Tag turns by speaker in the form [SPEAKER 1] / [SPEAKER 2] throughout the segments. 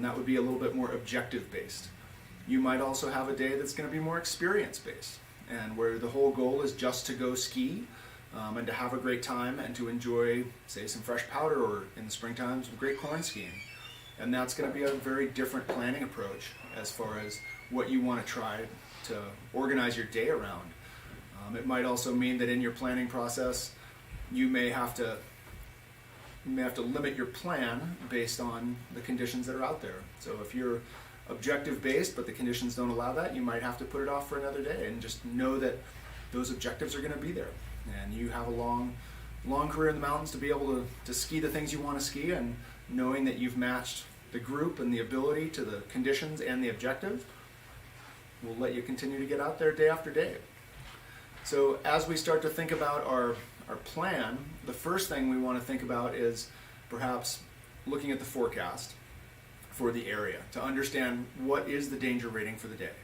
[SPEAKER 1] That would be a little bit more objective based. You might also have a day that's going to be more experience based, and where the whole goal is just to go ski and to have a great time and to enjoy, say, some fresh powder, or in the springtime, some great corn skiing. And that's going to be a very different planning approach as far as what you want to try to organize your day around. It might also mean that in your planning process, you may have to limit your plan based on the conditions that are out there. So if you're objective based but the conditions don't allow that, you might have to put it off for another day, and just know that those objectives are going to be there, and you have a long career in the mountains to be able to ski the things you want to ski, and knowing that you've matched the group and the ability to the conditions and the objective will let you continue to get out there day after day. So as we start to think about our plan, the first thing we want to think about is perhaps looking at the forecast for the area to understand what is the danger rating for the day.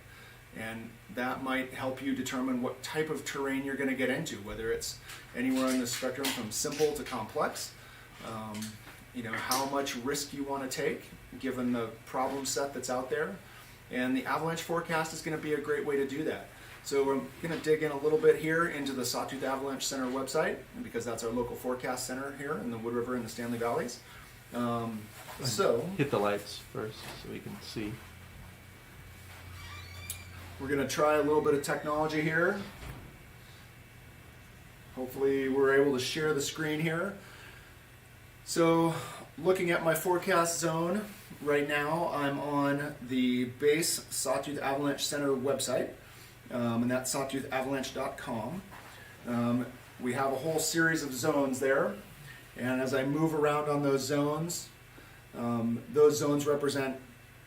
[SPEAKER 1] And that might help you determine what type of terrain you're going to get into, whether it's anywhere on the spectrum from simple to complex, how much risk you want to take given the problem set that's out there. And the avalanche forecast is going to be a great way to do that. So we're going to dig in a little bit here into the Sawtooth Avalanche Center website, because that's our local forecast center here in the Wood River and the Stanley Valleys. So
[SPEAKER 2] hit the lights first so we can see.
[SPEAKER 1] We're going to try a little bit of technology here. Hopefully we're able to share the screen here. So looking at my forecast zone right now, I'm on the base Sawtooth Avalanche Center website, and that's sawtoothavalanche.com. We have a whole series of zones there, and as I move around on those zones represent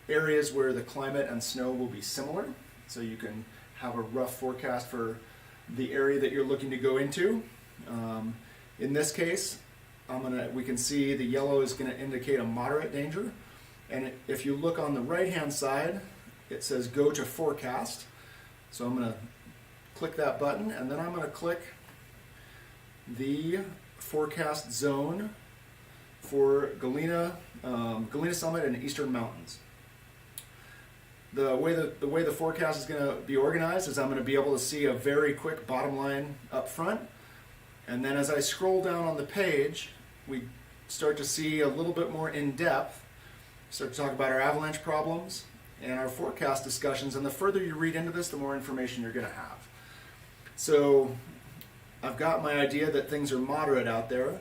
[SPEAKER 1] areas where the climate and snow will be similar, so you can have a rough forecast for the area that you're looking to go into. In this case, we can see the yellow is going to indicate a moderate danger, and if you look on the right hand side, it says go to forecast. So I'm going to click that button, and then I'm going to click the forecast zone for Galena Summit and Eastern Mountains. The way the forecast is going to be organized is I'm going to be able to see a very quick bottom line up front, and then as I scroll down on the page, we start to see a little bit more in depth, start to talk about our avalanche problems and our forecast discussions, and the further you read into this, the more information you're going to have. So I've got my idea that things are moderate out there.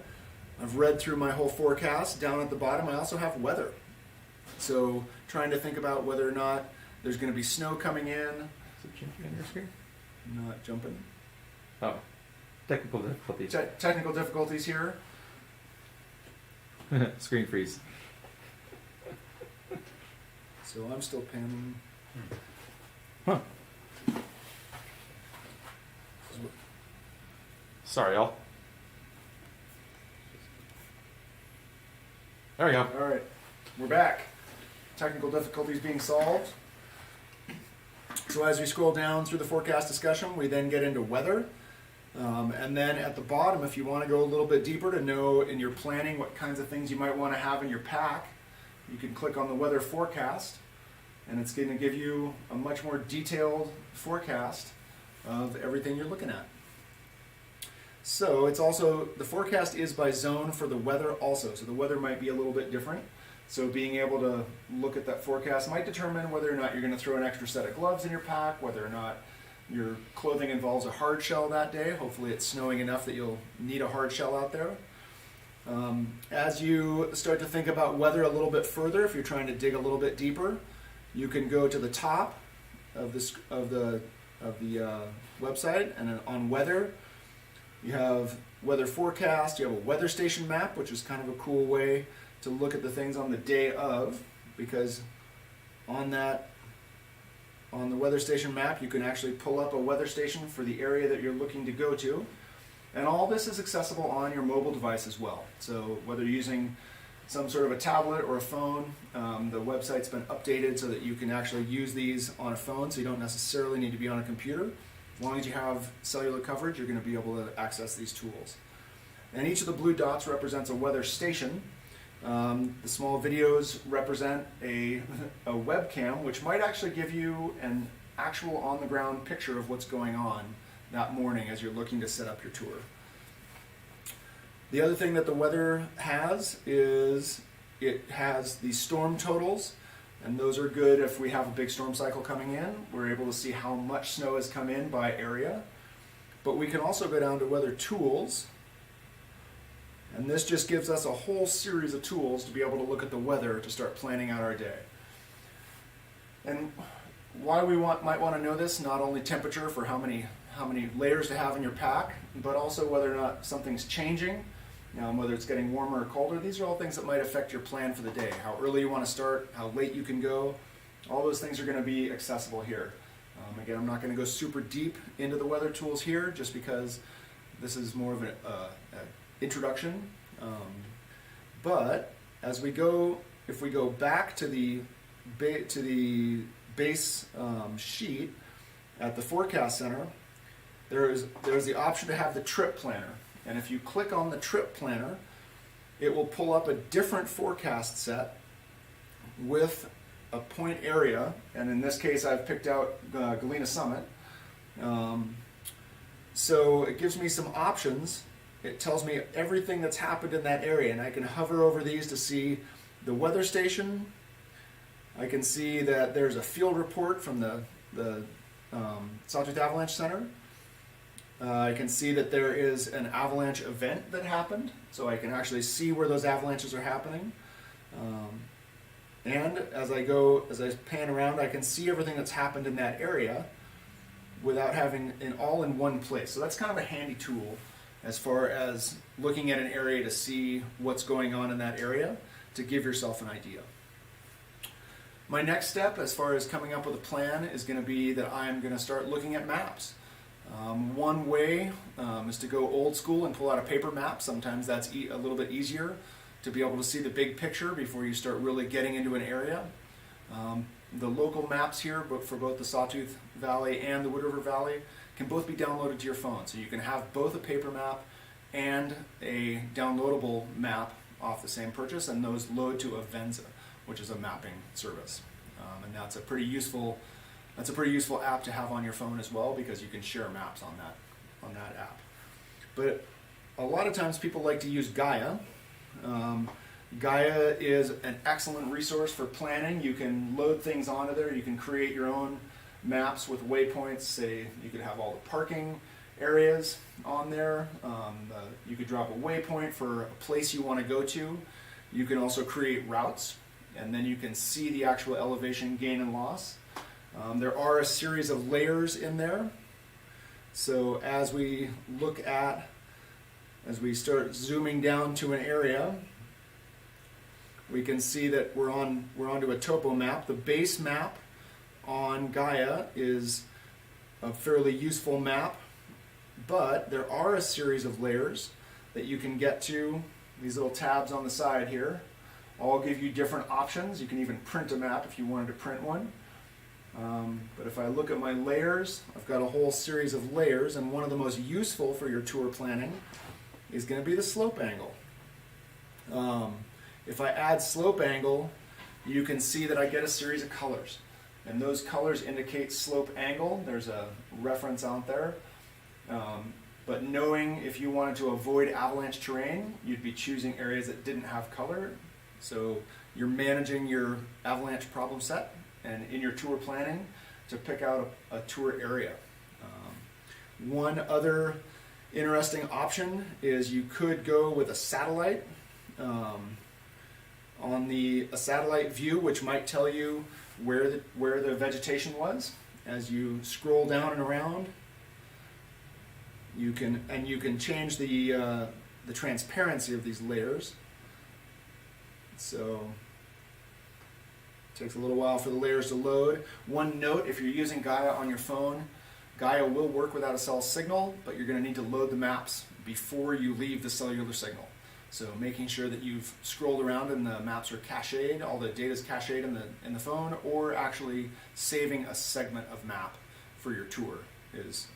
[SPEAKER 1] I've read through my whole forecast. Down at the bottom, I also have weather. So trying to think about whether or not there's going to be snow coming in.
[SPEAKER 2] Is it jumping on your screen?
[SPEAKER 1] Not jumping.
[SPEAKER 2] Oh, technical difficulties.
[SPEAKER 1] Technical difficulties here.
[SPEAKER 2] Screen freeze.
[SPEAKER 1] So I'm still panning.
[SPEAKER 2] Huh. Sorry, y'all. There we go.
[SPEAKER 1] All right, we're back. Technical difficulties being solved. So as we scroll down through the forecast discussion, we then get into weather. And then at the bottom, if you want to go a little bit deeper to know in your planning what kinds of things you might want to have in your pack, you can click on the weather forecast, and it's going to give you a much more detailed forecast of everything you're looking at. So it's also, the forecast is by zone for the weather also, so the weather might be a little bit different. So being able to look at that forecast might determine whether or not you're going to throw an extra set of gloves in your pack, whether or not your clothing involves a hard shell that day. Hopefully it's snowing enough that you'll need a hard shell out there. As you start to think about weather a little bit further, if you're trying to dig a little bit deeper, you can go to the top of the website, and then on weather, you have weather forecast. You have a weather station map, which is kind of a cool way to look at the things on the day of, because on the weather station map, you can actually pull up a weather station for the area that you're looking to go to. And all this is accessible on your mobile device as well. So whether you're using some sort of a tablet or a phone, the website's been updated so that you can actually use these on a phone, so you don't necessarily need to be on a computer. As long as you have cellular coverage, you're going to be able to access these tools. And each of the blue dots represents a weather station. The small videos represent a webcam, which might actually give you an actual on-the-ground picture of what's going on that morning as you're looking to set up your tour. The other thing that the weather has is it has the storm totals, and those are good if we have a big storm cycle coming in. We're able to see how much snow has come in by area. But we can also go down to weather tools, and this just gives us a whole series of tools to be able to look at the weather to start planning out our day. And why we might want to know this, not only temperature for how many layers to have in your pack, but also whether or not something's changing, whether it's getting warmer or colder. These are all things that might affect your plan for the day. How early you want to start, how late you can go, all those things are going to be accessible here. Again, I'm not going to go super deep into the weather tools here just because this is more of an introduction. But as we go, if we go back to the base sheet at the Forecast Center, there's the option to have the trip planner. And if you click on the trip planner, it will pull up a different forecast set with a point area, and in this case I've picked out Galena Summit. So it gives me some options. It tells me everything that's happened in that area, and I can hover over these to see the weather station. I can see that there's a field report from the Sawtooth Avalanche Center. I can see that there is an avalanche event that happened, so I can actually see where those avalanches are happening. And as I pan around, I can see everything that's happened in that area without having it all in one place. So that's kind of a handy tool as far as looking at an area to see what's going on in that area to give yourself an idea. My next step as far as coming up with a plan is going to be that I'm going to start looking at maps. One way is to go old school and pull out a paper map. Sometimes that's a little bit easier to be able to see the big picture before you start really getting into an area. The local maps here, for both the Sawtooth Valley and the Wood River Valley, can both be downloaded to your phone. So you can have both a paper map and a downloadable map off the same purchase, and those load to Avenza, which is a mapping service. And that's a pretty useful app to have on your phone as well, because you can share maps on that app. But a lot of times people like to use Gaia. Gaia is an excellent resource for planning. You can load things onto there. You can create your own maps with waypoints. Say you could have all the parking areas on there. You could drop a waypoint for a place you want to go to. You can also create routes, and then you can see the actual elevation gain and loss. There are a series of layers in there. So as we start zooming down to an area, we can see that we're onto a topo map. The base map on Gaia is a fairly useful map, but there are a series of layers that you can get to. These little tabs on the side here all give you different options. You can even print a map if you wanted to print one. But if I look at my layers, I've got a whole series of layers, and one of the most useful for your tour planning is going to be the slope angle. If I add slope angle, you can see that I get a series of colors, and those colors indicate slope angle. There's a reference out there. But knowing if you wanted to avoid avalanche terrain, you'd be choosing areas that didn't have color. So you're managing your avalanche problem set, and in your tour planning to pick out a tour area. One other interesting option is you could go with a satellite. A satellite view, which might tell you where the vegetation was. As you scroll down and around, you can change the transparency of these layers. So it takes a little while for the layers to load. One note, if you're using Gaia on your phone, Gaia will work without a cell signal, but you're going to need to load the maps before you leave the cellular signal. So making sure that you've scrolled around and the maps are cached, all the data is cached in the phone, or actually saving a segment of map for your tour is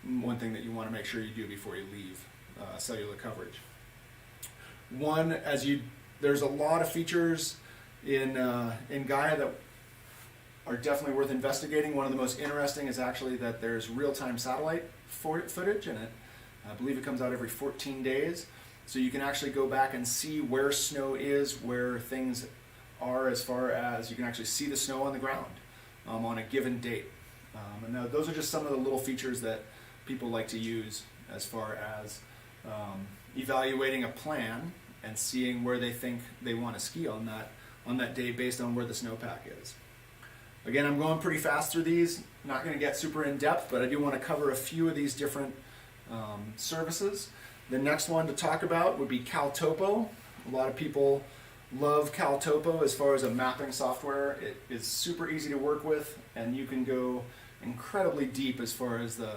[SPEAKER 1] one thing that you want to make sure you do before you leave cellular coverage. As you there's a lot of features in Gaia that are definitely worth investigating. One of the most interesting is actually that there's real-time satellite footage, and I believe it comes out every 14 days. So you can actually go back and see where snow is, where things are, as far as you can actually see the snow on the ground on a given date. And now those are just some of the little features that people like to use as far as evaluating a plan and seeing where they think they want to ski on that day based on where the snowpack is. Again, I'm going pretty fast through these, not going to get super in depth, but I do want to cover a few of these different services. The next one to talk about would be CalTopo. A lot of people love CalTopo as far as a mapping software. It is super easy to work with, and you can go incredibly deep as far as the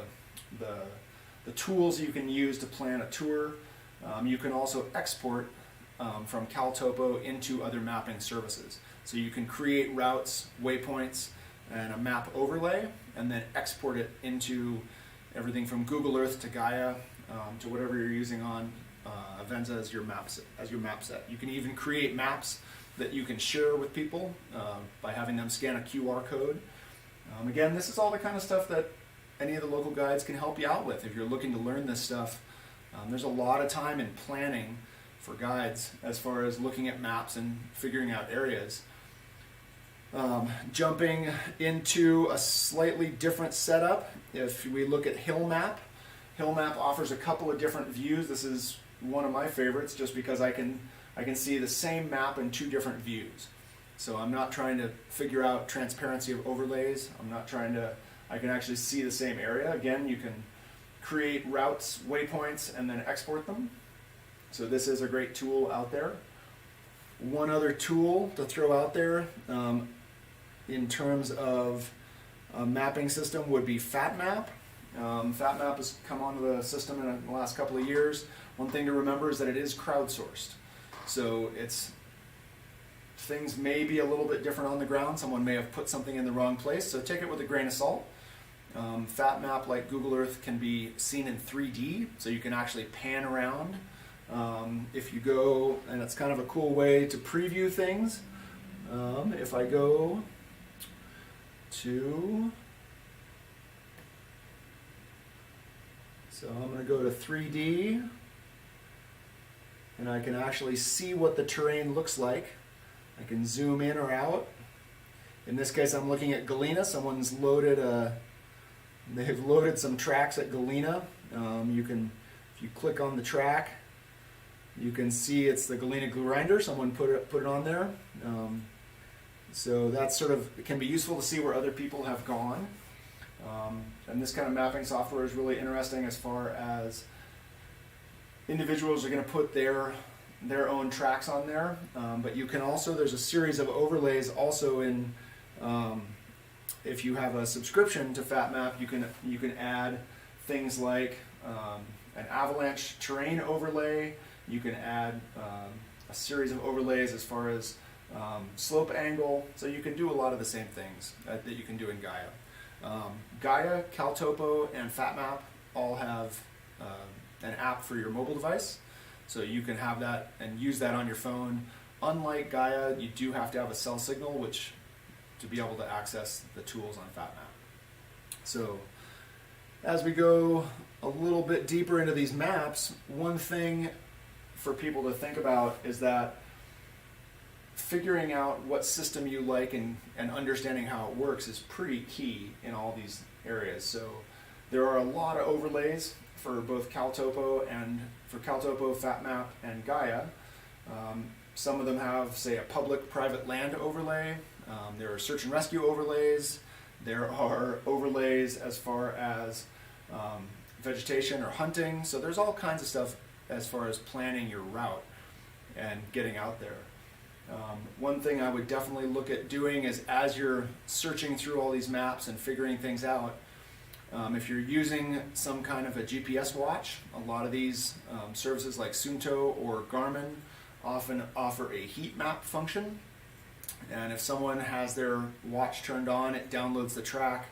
[SPEAKER 1] tools you can use to plan a tour. You can also export from CalTopo into other mapping services. So you can create routes, waypoints, and a map overlay, and then export it into everything from Google Earth to Gaia to whatever you're using on Avenza as your map set. You can even create maps that you can share with people by having them scan a QR code. Again, this is all the kind of stuff that any of the local guides can help you out with. If you're looking to learn this stuff, there's a lot of time in planning for guides as far as looking at maps and figuring out areas. Jumping into a slightly different setup, if we look at Hillmap offers a couple of different views. This is one of my favorites just because I can see the same map in two different views. So I'm not trying to figure out transparency of overlays. I can actually see the same area. Again, you can create routes, waypoints, and then export them. So this is a great tool out there. One other tool to throw out there in terms of a mapping system would be FatMap. FatMap has come onto the system in the last couple of years. One thing to remember is that it is crowdsourced. So things may be a little bit different on the ground. Someone may have put something in the wrong place, so take it with a grain of salt. FatMap, like Google Earth, can be seen in 3D, so you can actually pan around. If you go, and it's kind of a cool way to preview things. If I go to, so I'm going to go to 3D, and I can actually see what the terrain looks like. I can zoom in or out. In this case, I'm looking at Galena. They've loaded some tracks at Galena. If you click on the track, you can see it's the Galena Grinder. Someone put it on there. So that's it can be useful to see where other people have gone. And this kind of mapping software is really interesting as far as individuals are going to put their own tracks on there. But you can also, there's a series of overlays also in, if you have a subscription to FatMap, you can add things like an avalanche terrain overlay. You can add a series of overlays as far as slope angle. So you can do a lot of the same things that you can do in Gaia. Gaia, CalTopo, and FatMap all have an app for your mobile device. So you can have that and use that on your phone. Unlike Gaia, you do have to have a cell signal to be able to access the tools on FatMap. So as we go a little bit deeper into these maps, one thing for people to think about is that figuring out what system you like and understanding how it works is pretty key in all these areas. So there are a lot of overlays for both CalTopo, FatMap, and Gaia. Some of them have, say, a public-private land overlay. There are search and rescue overlays. There are overlays as far as vegetation or hunting. So there's all kinds of stuff as far as planning your route and getting out there. One thing I would definitely look at doing is, as you're searching through all these maps and figuring things out, if you're using some kind of a GPS watch, a lot of these services like Suunto or Garmin often offer a heat map function. And if someone has their watch turned on, it downloads the track.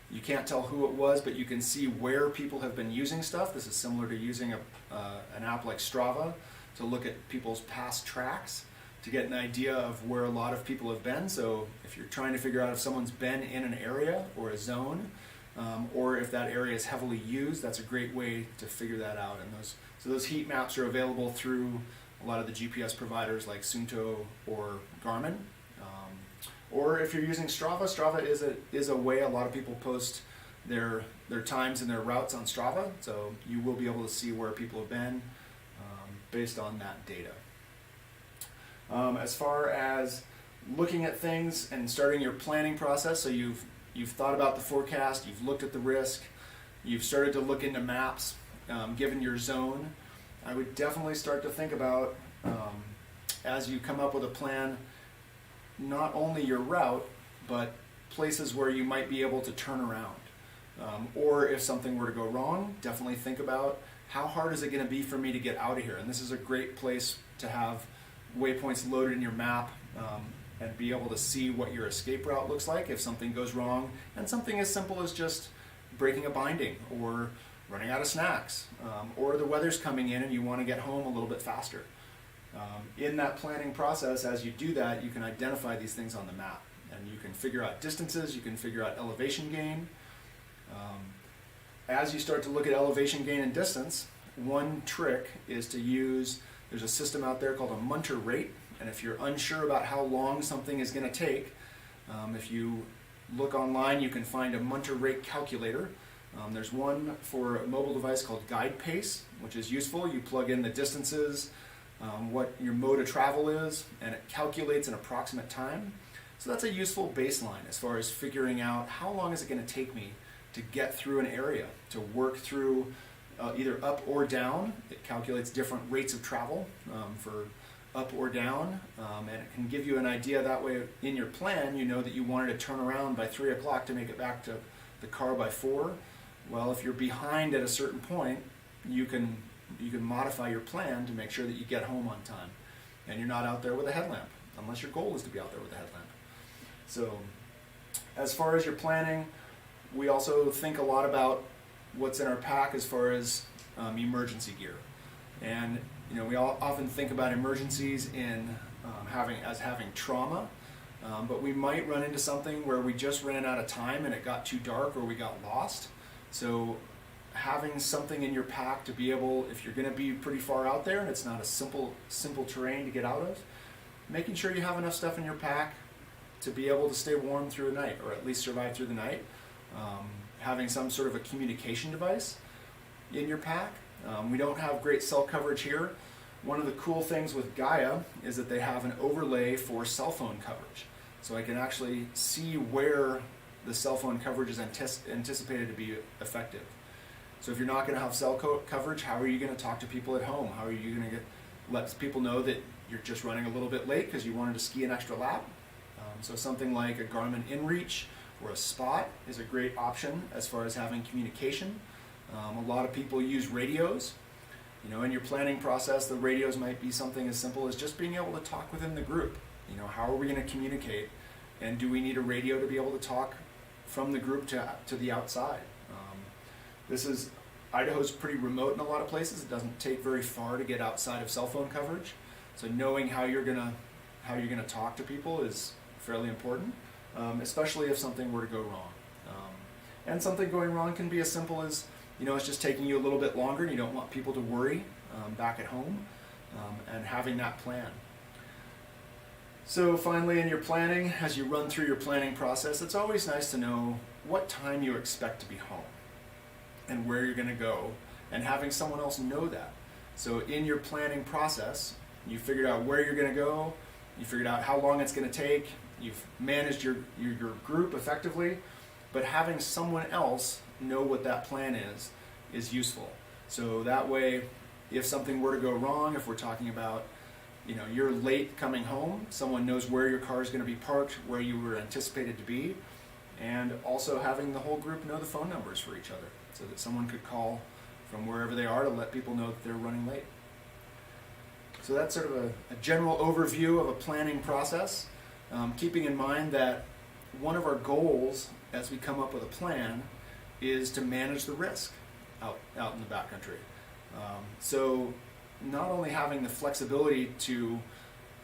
[SPEAKER 1] You can't tell who it was, but you can see where people have been using stuff. This is similar to using an app like Strava to look at people's past tracks. to get an idea of where a lot of people have been. So if you're trying to figure out if someone's been in an area or a zone, or if that area is heavily used, that's a great way to figure that out. And those heat maps are available through a lot of the GPS providers like Suunto or Garmin. Or if you're using Strava, Strava is a way a lot of people post their times and their routes on Strava. So you will be able to see where people have been based on that data. As far as looking at things and starting your planning process, so you've thought about the forecast, you've looked at the risk, you've started to look into maps, given your zone, I would definitely start to think about, as you come up with a plan, not only your route, but places where you might be able to turn around. Or if something were to go wrong, definitely think about how hard is it going to be for me to get out of here. And this is a great place to have waypoints loaded in your map, and be able to see what your escape route looks like if something goes wrong, and something as simple as just breaking a binding or running out of snacks, or the weather's coming in and you want to get home a little bit faster. In that planning process, as you do that, you can identify these things on the map, and you can figure out distances, you can figure out elevation gain. As you start to look at elevation gain and distance, one trick is to use, there's a system out there called a Munter rate. And if you're unsure about how long something is going to take, if you look online, you can find a Munter rate calculator. There's one for a mobile device called Guide Pace, which is useful. You plug in the distances, what your mode of travel is, and it calculates an approximate time. So that's a useful baseline as far as figuring out how long is it going to take me to get through an area, to work through either up or down. It calculates different rates of travel for up or down, and it can give you an idea that way. In your plan, you know that you wanted to turn around by 3 o'clock to make it back to the car by 4. Well, if you're behind at a certain point, you can modify your plan to make sure that you get home on time, and you're not out there with a headlamp, unless your goal is to be out there with a headlamp. So as far as your planning, we also think a lot about what's in our pack as far as emergency gear. And we all often think about emergencies in having trauma, but we might run into something where we just ran out of time and it got too dark or we got lost. So having something in your pack to be able, if you're going to be pretty far out there and it's not a simple terrain to get out of, making sure you have enough stuff in your pack to be able to stay warm through the night, or at least survive through the night. Having some sort of a communication device in your pack. We don't have great cell coverage here. One of the cool things with Gaia is that they have an overlay for cell phone coverage. So I can actually see where the cell phone coverage is anticipated to be effective. So if you're not going to have cell coverage, how are you going to talk to people at home? How are you going to let people know that you're just running a little bit late because you wanted to ski an extra lap? So something like a Garmin InReach or a Spot is a great option as far as having communication. A lot of people use radios. In your planning process, the radios might be something as simple as just being able to talk within the group. How are we going to communicate? And do we need a radio to be able to talk from the group to the outside? Idaho's pretty remote in a lot of places. It doesn't take very far to get outside of cell phone coverage. So knowing how you're gonna talk to people is fairly important, especially if something were to go wrong. And something going wrong can be as simple as, it's just taking you a little bit longer and you don't want people to worry back at home, and having that plan. So finally, in your planning, as you run through your planning process, it's always nice to know what time you expect to be home and where you're going to go, and having someone else know that. So in your planning process, you figured out where you're going to go, you figured out how long it's going to take, you've managed your group effectively, but having someone else know what that plan is useful. So that way, if something were to go wrong, if we're talking about, you're late coming home, someone knows where your car is going to be parked, where you were anticipated to be, and also having the whole group know the phone numbers for each other so that someone could call from wherever they are to let people know that they're running late. So that's sort of a general overview of a planning process, keeping in mind that one of our goals as we come up with a plan is to manage the risk out in the backcountry. So not only having the flexibility to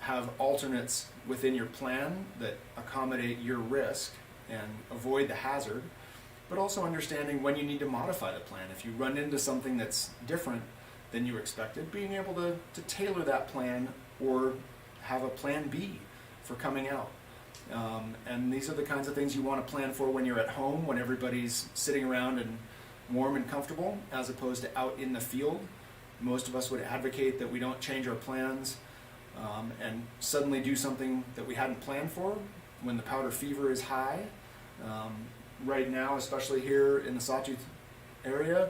[SPEAKER 1] have alternates within your plan that accommodate your risk and avoid the hazard, but also understanding when you need to modify the plan. If you run into something that's different than you expected, being able to tailor that plan or have a plan B for coming out. And these are the kinds of things you want to plan for when you're at home, when everybody's sitting around and warm and comfortable, as opposed to out in the field. Most of us would advocate that we don't change our plans and suddenly do something that we hadn't planned for when the powder fever is high. Right now, especially here in the Sawtooth area,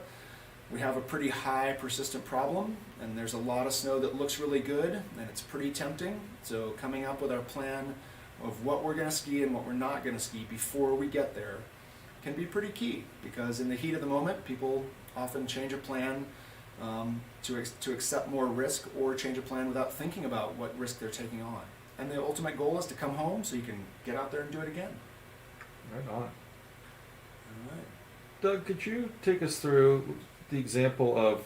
[SPEAKER 1] we have a pretty high persistent problem, and there's a lot of snow that looks really good, and it's pretty tempting. So coming up with our plan of what we're going to ski and what we're not going to ski before we get there can be pretty key, because in the heat of the moment, people often change a plan to accept more risk, or change a plan without thinking about what risk they're taking on. And the ultimate goal is to come home so you can get out there and do it again.
[SPEAKER 2] Right on.
[SPEAKER 1] All right.
[SPEAKER 2] Doug, could you take us through the example of,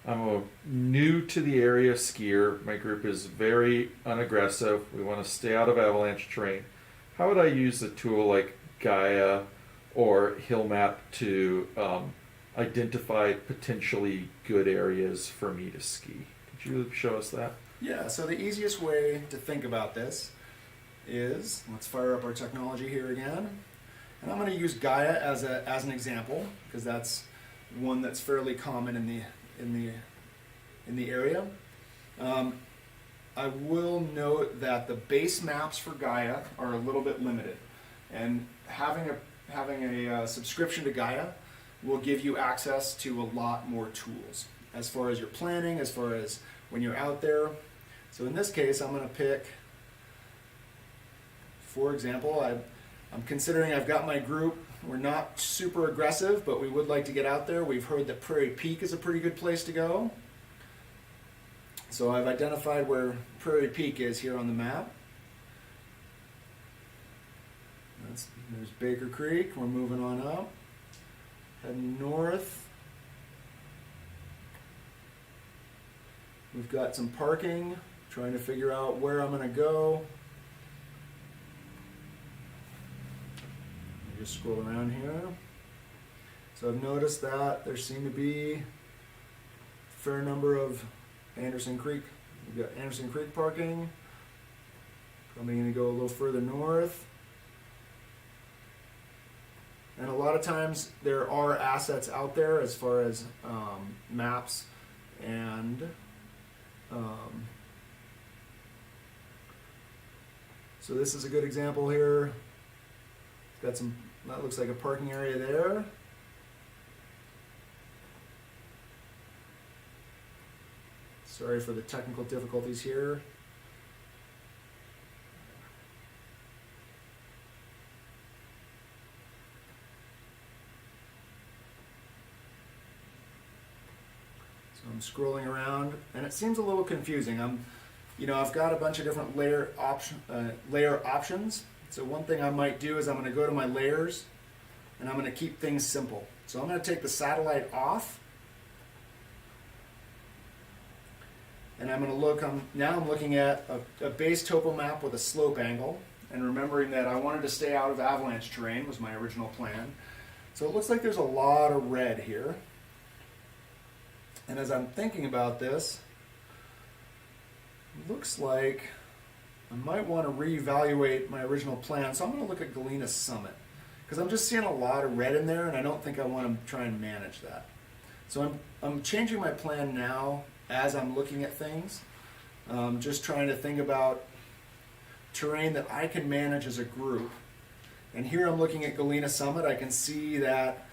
[SPEAKER 2] I'm a new to the area skier. My group is very unaggressive. We want to stay out of avalanche terrain. How would I use a tool like Gaia or Hill Map to identify potentially good areas for me to ski? Could you show us that?
[SPEAKER 1] Yeah, so the easiest way to think about this is, let's fire up our technology here again. And I'm going to use Gaia as an example, because that's one that's fairly common in the area. I will note that the base maps for Gaia are a little bit limited, and having a subscription to Gaia will give you access to a lot more tools as far as your planning, as far as when you're out there. So in this case, I'm going to pick, for example, I'm considering I've got my group. We're not super aggressive, but we would like to get out there. We've heard that Prairie Peak is a pretty good place to go. So I've identified where Prairie Peak is here on the map. There's Baker Creek. We're moving on up. Heading north. We've got some parking, trying to figure out where I'm going to go. Just scroll around here. So I've noticed that there seem to be a fair number of Anderson Creek. We've got Anderson Creek parking. Probably going to go a little further north. And a lot of times there are assets out there as far as maps and so this is a good example here. Got some, that looks like a parking area there. Sorry for the technical difficulties here. So I'm scrolling around, and it seems a little confusing. I've got a bunch of different layer options. So one thing I might do is I'm going to go to my layers, and I'm going to keep things simple. So I'm going to take the satellite off, and I'm going to look. Now I'm looking at a base topo map with a slope angle, and remembering that I wanted to stay out of avalanche terrain was my original plan. So it looks like there's a lot of red here. And as I'm thinking about this, it looks like I might want to reevaluate my original plan. So I'm going to look at Galena Summit, because I'm just seeing a lot of red in there, and I don't think I want to try and manage that. So I'm changing my plan now as I'm looking at things, just trying to think about terrain that I can manage as a group. And here I'm looking at Galena Summit. I can see that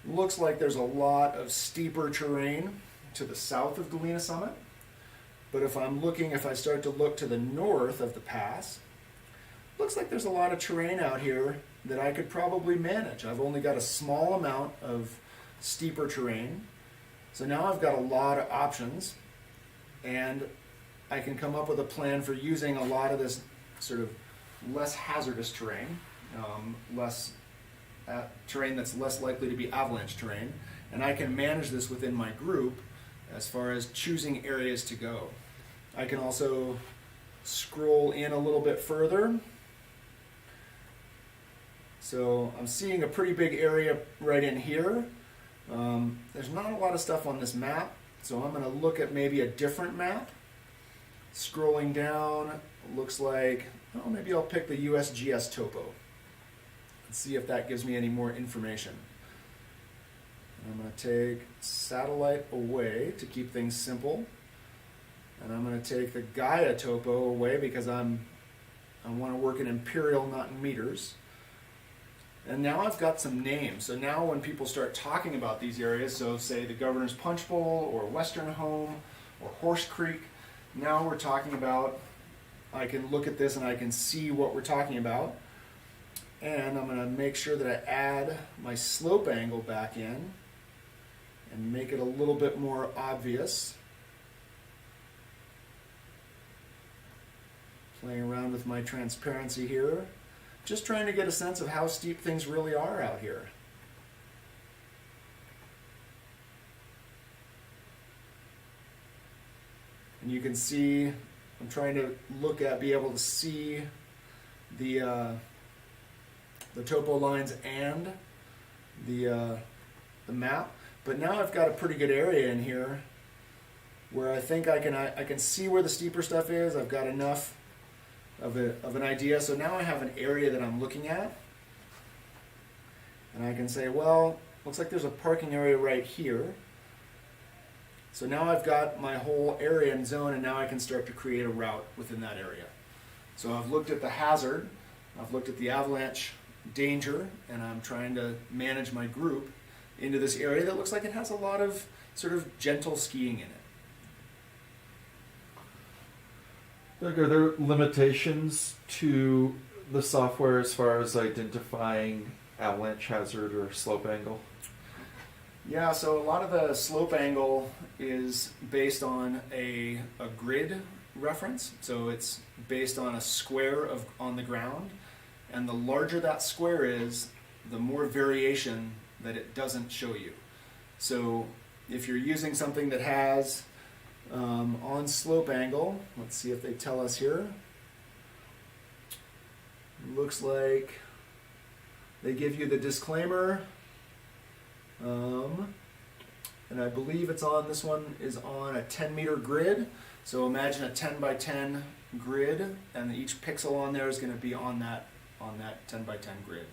[SPEAKER 1] looks like there's a lot of steeper terrain to the south of Galena Summit. But if I start to look to the north of the pass, looks like there's a lot of terrain out here that I could probably manage. I've only got a small amount of steeper terrain. So now I've got a lot of options, and I can come up with a plan for using a lot of this sort of less hazardous terrain, terrain that's less likely to be avalanche terrain, and I can manage this within my group as far as choosing areas to go. I can also scroll in a little bit further. So I'm seeing a pretty big area right in here. There's not a lot of stuff on this map, so I'm going to look at maybe a different map. Scrolling down, looks like, oh, maybe I'll pick the USGS topo and see if that gives me any more information. I'm going to take satellite away to keep things simple. And I'm going to take the Gaia topo away because I want to work in imperial, not in meters. And now I've got some names. So now when people start talking about these areas, so say the Governor's Punch Bowl or Western Home or Horse Creek, now we're talking about, I can look at this and I can see what we're talking about. And I'm going to make sure that I add my slope angle back in and make it a little bit more obvious. Playing around with my transparency here. Just trying to get a sense of how steep things really are out here. And you can see, I'm trying to be able to see the topo lines and the map. But now I've got a pretty good area in here where I think I can see where the steeper stuff is. I've got enough of an idea. So now I have an area that I'm looking at. And I can say, well, looks like there's a parking area right here. So now I've got my whole area and zone, and now I can start to create a route within that area. So I've looked at the hazard, I've looked at the avalanche danger, and I'm trying to manage my group into this area that looks like it has a lot of sort of gentle skiing in it.
[SPEAKER 2] Doug, are there limitations to the software as far as identifying avalanche hazard or slope angle?
[SPEAKER 1] Yeah, so a lot of the slope angle is based on a grid reference. So it's based on a square on the ground. And the larger that square is, the more variation that it doesn't show you. So if you're using something that has on slope angle, let's see if they tell us here. Looks like they give you the disclaimer. And I believe it's on, this one is on a 10-meter grid. So imagine a 10 by 10 grid, and each pixel on there is going to be on that 10 by 10 grid.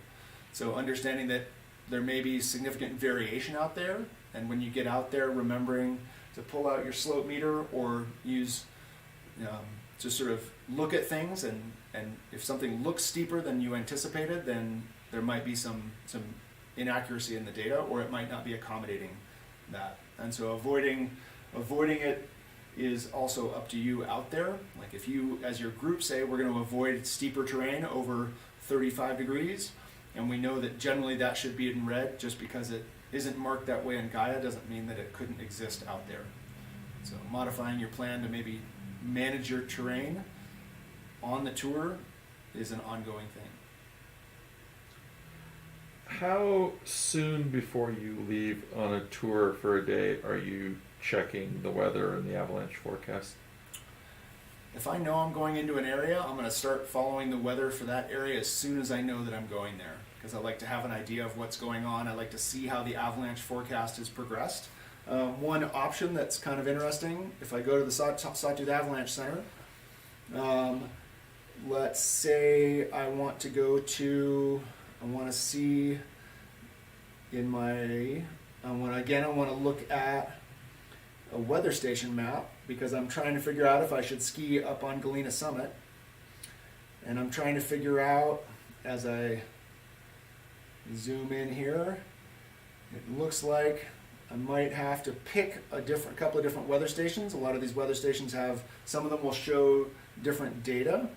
[SPEAKER 1] So understanding that there may be significant variation out there, and when you get out there, remembering to pull out your slope meter or use to sort of look at things, and if something looks steeper than you anticipated, then there might be some inaccuracy in the data, or it might not be accommodating that. And so avoiding it is also up to you out there. Like if you, as your group, say we're going to avoid steeper terrain over 35 degrees, and we know that generally that should be in red, just because it isn't marked that way in Gaia doesn't mean that it couldn't exist out there. So modifying your plan to maybe manage your terrain on the tour is an ongoing thing.
[SPEAKER 2] How soon before you leave on a tour for a day are you checking the weather and the avalanche forecast?
[SPEAKER 1] If I know I'm going into an area, I'm going to start following the weather for that area as soon as I know that I'm going there, because I like to have an idea of what's going on. I like to see how the avalanche forecast has progressed. One option that's kind of interesting, if I go to the Sawtooth Avalanche Center, let's say I want to see in my, I want to look at a weather station map, because I'm trying to figure out if I should ski up on Galena Summit. And I'm trying to figure out, as I zoom in here, it looks like I might have to pick a couple of different weather stations. A lot of these weather stations some of them will show different data.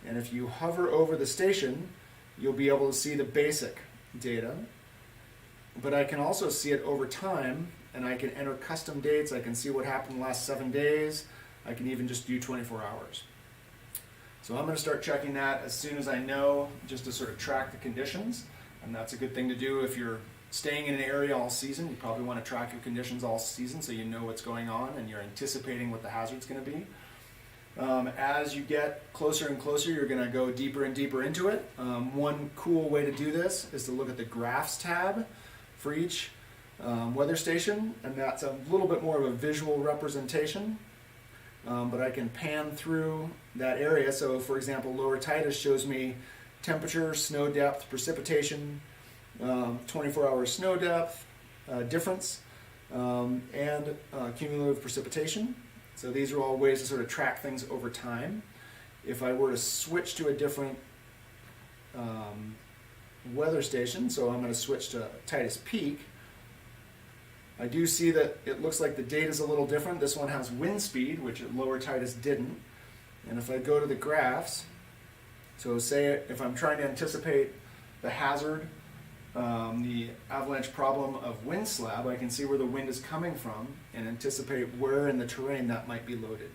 [SPEAKER 1] And if you hover over the station, you'll be able to see the basic data. But I can also see it over time, and I can enter custom dates. I can see what happened the last 7 days. I can even just do 24 hours. So I'm going to start checking that as soon as I know, just to sort of track the conditions. And that's a good thing to do if you're staying in an area all season. You probably want to track your conditions all season so you know what's going on and you're anticipating what the hazard's going to be. As you get closer and closer, you're going to go deeper and deeper into it. One cool way to do this is to look at the graphs tab for each weather station, and that's a little bit more of a visual representation. But I can pan through that area. So, for example, lower Titus shows me temperature, snow depth, precipitation, 24-hour snow depth difference, and cumulative precipitation. So these are all ways to sort of track things over time. If I were to switch to a different weather station, so I'm going to switch to Titus Peak, I do see that it looks like the data is a little different. This one has wind speed, which at lower Titus didn't. And if I go to the graphs, so say if I'm trying to anticipate the hazard, the avalanche problem of wind slab, I can see where the wind is coming from and anticipate where in the terrain that might be loaded.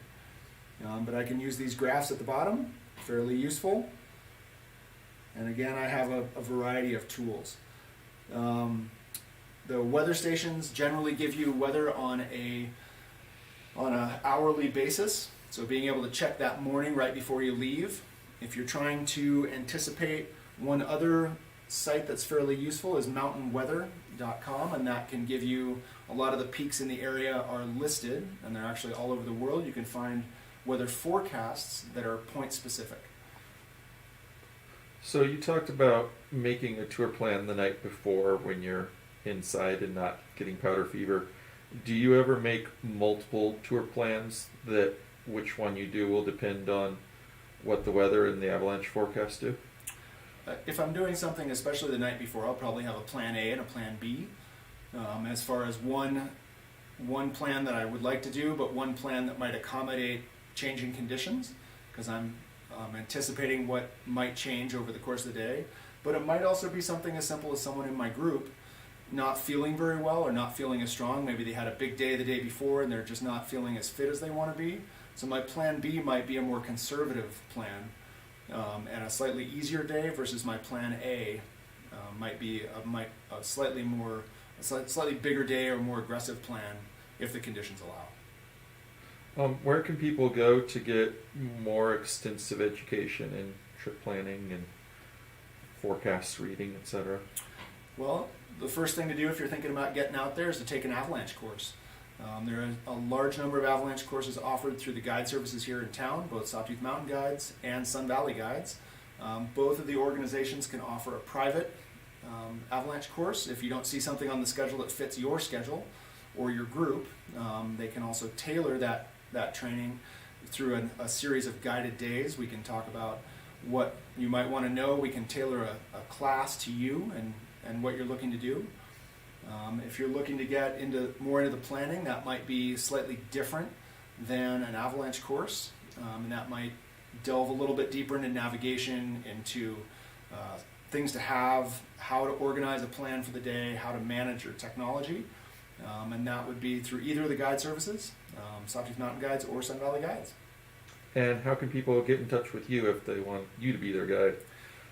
[SPEAKER 1] But I can use these graphs at the bottom, fairly useful. And again, I have a variety of tools. The weather stations generally give you weather on an hourly basis. So being able to check that morning right before you leave. If you're trying to anticipate, one other site that's fairly useful is mountainweather.com, and that can give you a lot of the peaks in the area are listed, and they're actually all over the world. You can find weather forecasts that are point specific.
[SPEAKER 2] So you talked about making a tour plan the night before when you're inside and not getting powder fever. Do you ever make multiple tour plans that which one you do will depend on what the weather and the avalanche forecast do?
[SPEAKER 1] If I'm doing something, especially the night before, I'll probably have a plan A and a plan B. As far as one plan that I would like to do, but one plan that might accommodate changing conditions, because I'm anticipating what might change over the course of the day. But it might also be something as simple as someone in my group not feeling very well or not feeling as strong. Maybe they had a big day the day before and they're just not feeling as fit as they want to be. So my plan B might be a more conservative plan and a slightly easier day versus my plan A might be a slightly bigger day or more aggressive plan if the conditions allow.
[SPEAKER 2] Where can people go to get more extensive education in trip planning and forecast reading, etc.?
[SPEAKER 1] Well, the first thing to do if you're thinking about getting out there is to take an avalanche course. There are a large number of avalanche courses offered through the guide services here in town, both Sawtooth Mountain Guides and Sun Valley Guides. Both of the organizations can offer a private avalanche course. If you don't see something on the schedule that fits your schedule or your group, they can also tailor that training through a series of guided days. We can talk about what you might want to know. We can tailor a class to you and what you're looking to do. If you're looking to get more into the planning, that might be slightly different than an avalanche course, and that might delve a little bit deeper into navigation, into things to have, how to organize a plan for the day, how to manage your technology, and that would be through either of the guide services, Sawtooth Mountain Guides or Sun Valley Guides.
[SPEAKER 2] And how can people get in touch with you if they want you to be their guide?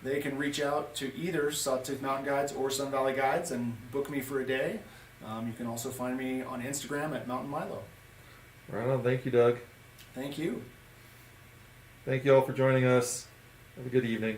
[SPEAKER 1] They can reach out to either Sawtooth Mountain Guides or Sun Valley Guides and book me for a day. You can also find me on Instagram at Mountain Milo.
[SPEAKER 2] Right on. Thank you, Doug.
[SPEAKER 1] Thank you.
[SPEAKER 2] Thank you all for joining us. Have a good evening.